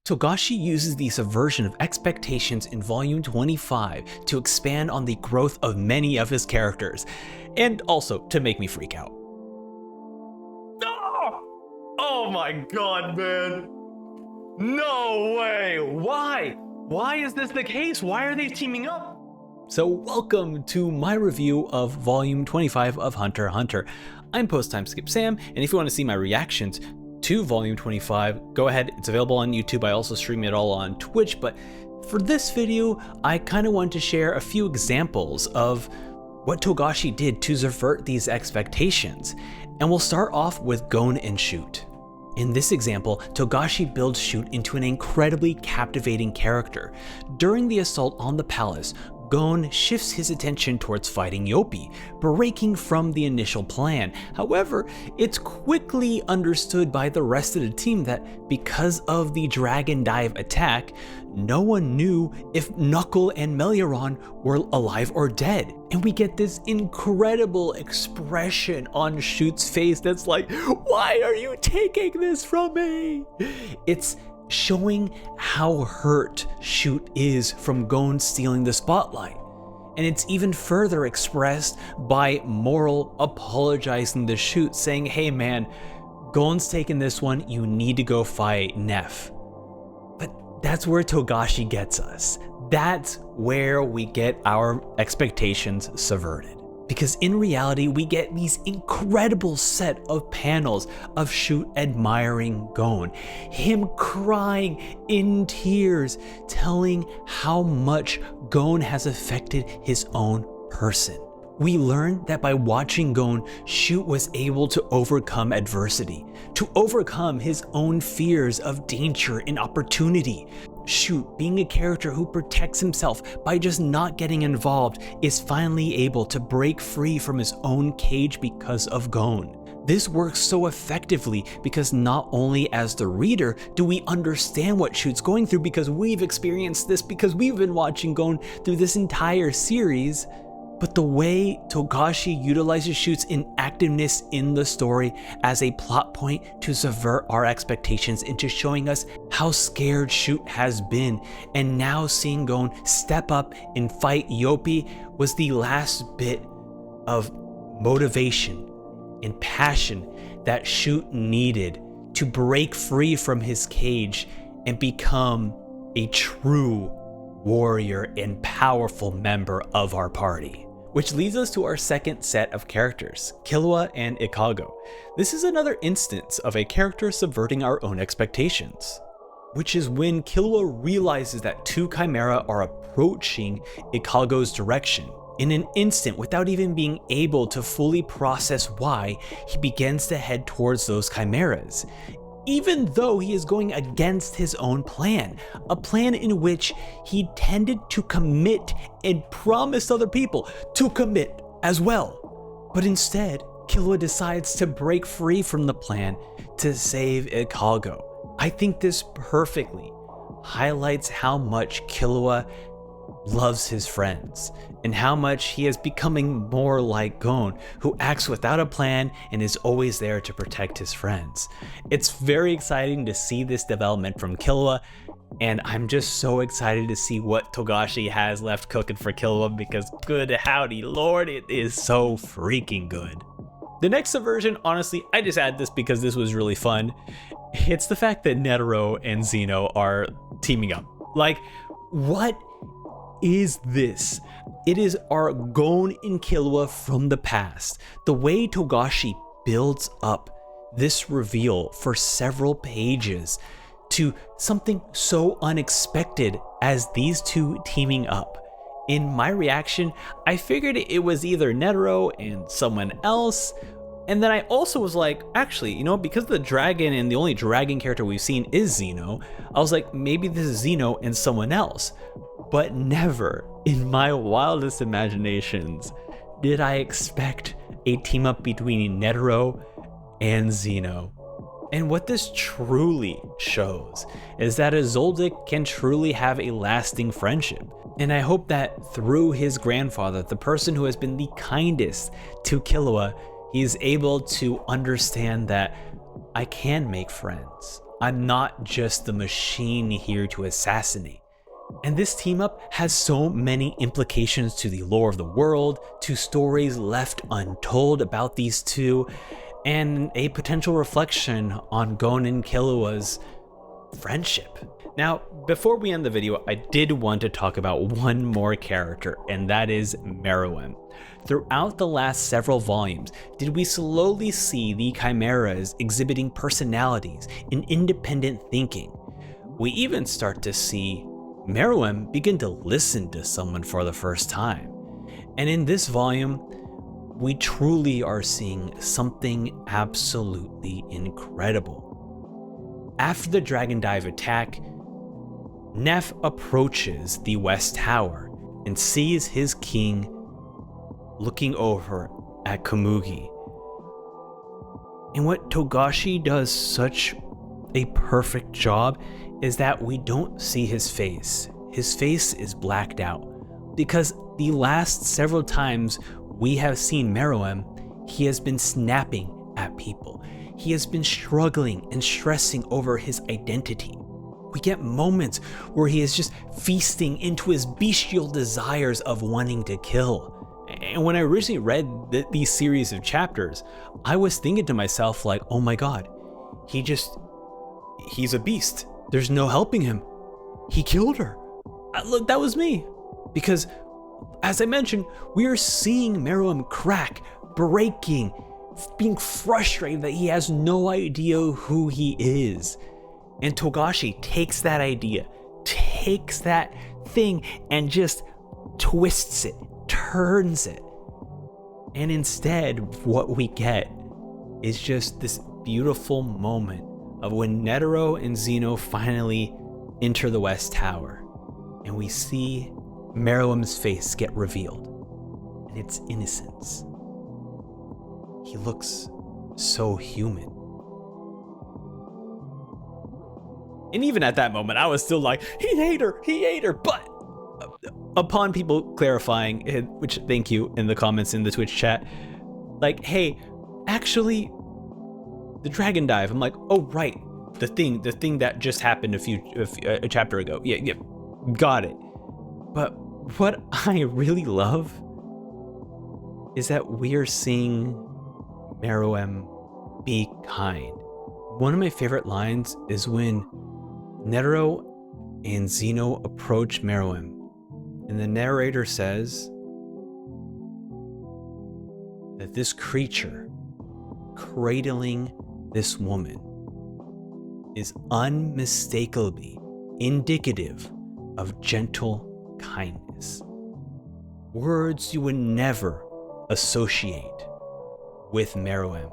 Togashi uses the subversion of expectations in volume 25 to expand on the growth of many of his characters, and also to make me freak out. Oh my god, man. No way. Why? Why is this the case? Why are they teaming up? So welcome to my review of volume 25 of Hunter x Hunter. I'm Post Time Skip Sam, and if you want to see my reactions to volume 25, go ahead, it's available on YouTube. I also stream it all on Twitch, but for this video, I kind of want to share a few examples of what Togashi did to subvert these expectations. And we'll start off with Gon and Shoot. In this example, Togashi builds Shoot into an incredibly captivating character. During the assault on the palace, Gon shifts his attention towards fighting Yopi, breaking from the initial plan. However, it's quickly understood by the rest of the team that because of the Dragon Dive attack, no one knew if Knuckle and Meliaron were alive or dead. And we get this incredible expression on Shoot's face that's like, why are you taking this from me? It's showing how hurt Shoot is from Gon stealing the spotlight. And it's even further expressed by Moral apologizing to Shoot, saying, hey man, Gon's taking this one, you need to go fight Neff. But that's where Togashi gets us. That's where we get our expectations subverted. Because in reality, we get these incredible set of panels of Shoot admiring Gon, him crying in tears, telling how much Gon has affected his own person. We learned that by watching Gon, Shoot was able to overcome adversity, to overcome his own fears of danger and opportunity. Shoot, being a character who protects himself by just not getting involved, is finally able to break free from his own cage because of Gon. This works so effectively because not only as the reader do we understand what Shoot's going through because we've experienced this because we've been watching Gon through this entire series, but the way Togashi utilizes Shoot's inactiveness in the story as a plot point to subvert our expectations into showing us how scared Shoot has been, and now seeing Gon step up and fight Yopi was the last bit of motivation and passion that Shoot needed to break free from his cage and become a true warrior and powerful member of our party. Which leads us to our second set of characters, Killua and Ikago. This is another instance of a character subverting our own expectations, which is when Killua realizes that two Chimera are approaching Ikago's direction. In an instant, without even being able to fully process why, he begins to head towards those Chimeras, even though he is going against his own plan, a plan in which he tended to commit and promised other people to commit as well. But instead, Killua decides to break free from the plan to save Ikago. I think this perfectly highlights how much Killua loves his friends and how much he is becoming more like Gon, who acts without a plan and is always there to protect his friends. It's very exciting to see this development from Killua, and I'm just so excited to see what Togashi has left cooking for Killua, because good howdy lord, it is so freaking good. The next subversion, honestly, I just added this because this was really fun. It's the fact that Netero and Zeno are teaming up. Like, what is this? It is our Gon and Killua from the past. The way Togashi builds up this reveal for several pages to something so unexpected as these two teaming up. In my reaction, I figured it was either Netero and someone else, and then I also was like, actually, you know, because the dragon and the only dragon character we've seen is Zeno, I was like, maybe this is Zeno and someone else. But never in my wildest imaginations did I expect a team up between Netero and Zeno. And what this truly shows is that a Zoldyck can truly have a lasting friendship. And I hope that through his grandfather, the person who has been the kindest to Killua, he is able to understand that I can make friends. I'm not just the machine here to assassinate. And this team up has so many implications to the lore of the world, to stories left untold about these two, and a potential reflection on Gon and Killua's friendship. Now, before we end the video, I did want to talk about one more character, and that is Meruem. Throughout the last several volumes, did we slowly see the Chimeras exhibiting personalities and independent thinking. We even start to see Meruem begin to listen to someone for the first time. And in this volume, we truly are seeing something absolutely incredible. After the Dragon Dive attack, Neff approaches the West Tower and sees his king looking over at Komugi. And what Togashi does such a perfect job is that we don't see his face. His face is blacked out because the last several times we have seen Meruem, he has been snapping at people. He has been struggling and stressing over his identity. We get moments where he is just feasting into his bestial desires of wanting to kill. And when I originally read these series of chapters, I was thinking to myself like, oh my god, he's a beast. There's no helping him. He killed her. Look, that was me. Because, as I mentioned, we are seeing Meruem crack, breaking, being frustrated that he has no idea who he is. And Togashi takes that idea, takes that thing, and just twists it, turns it. And instead, what we get is just this beautiful moment of when Netero and Zeno finally enter the West Tower, and we see Meruem's face get revealed, and it's innocence. He looks so human. And even at that moment, I was still like, he ate her, but upon people clarifying, which thank you in the comments in the Twitch chat, like, hey, actually, the Dragon Dive, I'm like, oh right, the thing that just happened a chapter ago. Yeah, got it. But what I really love is that we are seeing Meruem be kind. One of my favorite lines is when Netero and Zeno approach Meruem, and the narrator says that this creature cradling this woman is unmistakably indicative of gentle kindness. Words you would never associate with Meruem.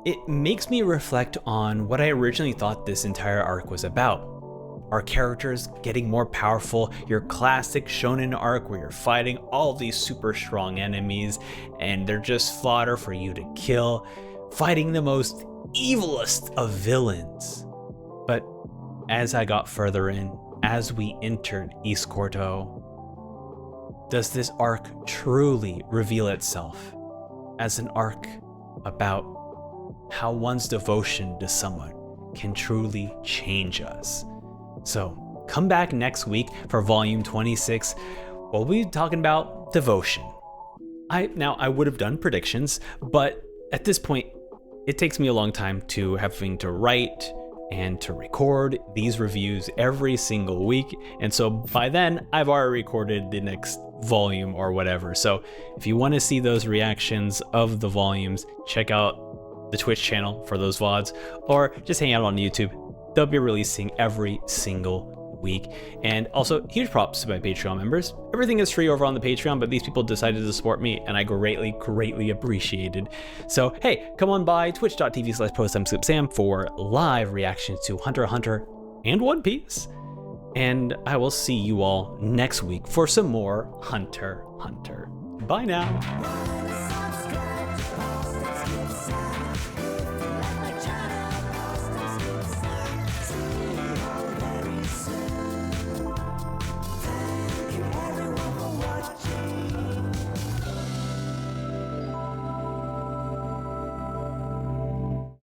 It makes me reflect on what I originally thought this entire arc was about. Our characters getting more powerful, your classic shonen arc where you're fighting all these super strong enemies and they're just fodder for you to kill, fighting the most evilest of villains. But as I got further in, as we entered East Korto, does this arc truly reveal itself as an arc about how one's devotion to someone can truly change us? So come back next week for volume 26. We'll be talking about devotion. I would have done predictions, but at this point, it takes me a long time to having to write and to record these reviews every single week. And so by then I've already recorded the next volume or whatever. So if you want to see those reactions of the volumes, check out the Twitch channel for those VODs, or just hang out on YouTube. They'll be releasing every single week. And also, huge props to my Patreon members. Everything is free over on the Patreon, but these people decided to support me, and I greatly appreciate it. So hey, come on by twitch.tv/posttimeskipsam for live reactions to Hunter x Hunter and One Piece. And I will see you all next week for some more Hunter x Hunter. Bye now.